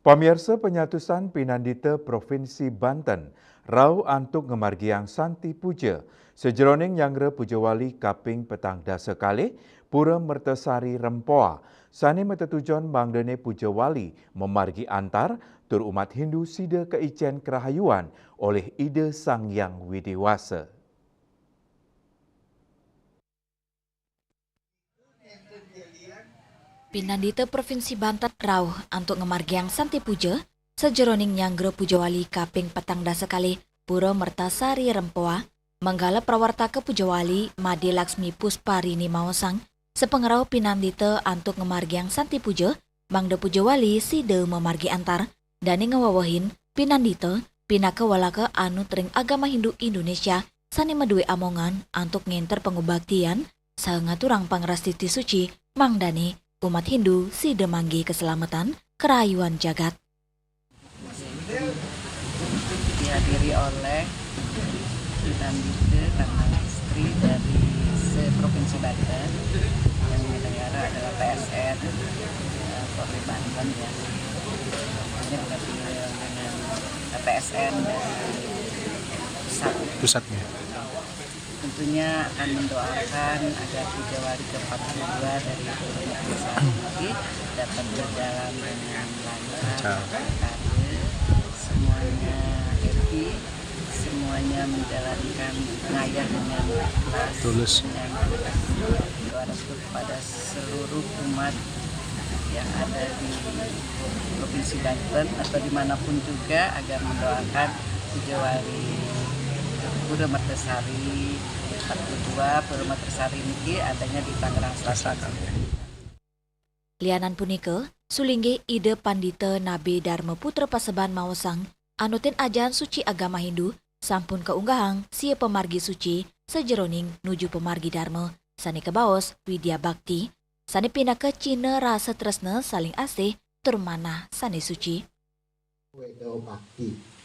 Pamirsa penyatusan Pinandita Provinsi Banten, rau antuk ngemargiang Santi Puja, sejeroning Nyangre Pujawali Kaping Petang Dasa Kali, Pura Mertasari Rempoa, sani metetujon Bangdene Pujawali memargi antar tur umat Hindu sida keicen kerahayuan oleh Ide Sang Yang Widiwasa. Pinandita Provinsi Banten rauh antuk ngemargiang Santi Puja, sejeroning Nyangre Pujawali Kaping Petang Dasa Kali, Pura Mertasari Rempoa, menggala prawarta ke Pujawali Made Laksmi Pusparini Mawasang, sepengerau Pinandita antuk ngemargiang Santi Puja, Bangda Pujawali side memargi antar, dani ngewawahin Pinandita pinaka walaka anu tering agama Hindu Indonesia, sani medue amongan antuk ngenter pengubaktian, sangaturang pangrastiti suci, mangdani umat Hindu sida manggi keselamatan kerayuan jagat. Dihadiri oleh Pinandita karena istri dari se-Provinsi Banten yang negara adalah PSN Polri Banten ya. Ini berarti dengan PSN dari pusatnya. Tentunya akan mendoakan agar Pujawali ke-42 dari Purwokerto dapat berjalan dengan lancar, karir, semuanya happy, semuanya menjalankan ngayah dengan ikhlas, tulus. Doa restu kepada seluruh umat yang ada di Provinsi Banten atau dimanapun juga agar mendoakan Pujawali Pura Mertasari 42 Pura Mertasari niki adanya di Tangerang Selatan. Lianan punike, sulingge Ide Pandita Nabi Dharma Putra Paseban Mawasang, anutin ajaran suci agama Hindu, sampun keunggahang sia pemargi suci, sejeroning nuju pemargi Dharma, sani kebaos Widya Bakti, sani pindah ke Cina rasa tresna saling asih, turmana sani suci. Wedo Bakti.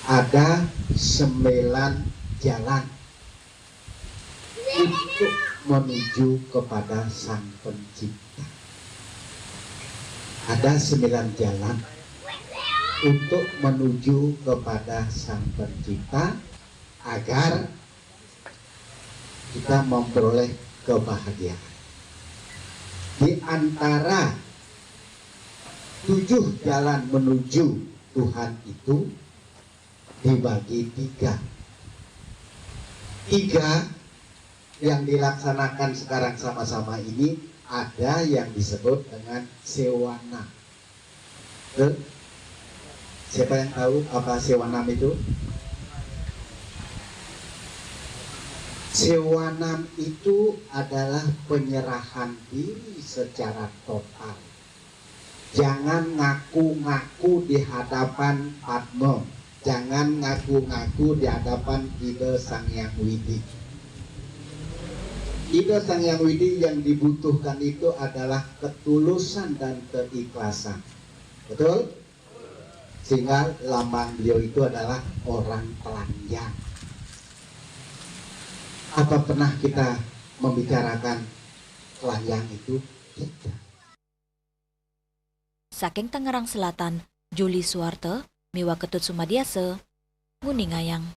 Ada 9 jalan untuk menuju kepada Sang Pencipta. Ada 9 jalan untuk menuju kepada Sang Pencipta agar kita memperoleh kebahagiaan. Di antara 7 jalan menuju Tuhan itu dibagi 3 yang dilaksanakan sekarang sama-sama ini. Ada yang disebut dengan sewanam. Siapa yang tahu apa sewanam itu? Sewanam itu adalah penyerahan diri secara total. Jangan ngaku-ngaku di hadapan Padma. Jangan ngaku-ngaku di hadapan Ide Sang Yang Widi. Ide Sang Yang Widi yang dibutuhkan itu adalah ketulusan dan keikhlasan. Betul? Sehingga lambang beliau itu adalah orang telanjang. Apa pernah kita membicarakan telanjang itu? Tidak. Saking Tangerang Selatan, Juli Suwarte, Miwa Ketut Sumadiase, Nguningayang.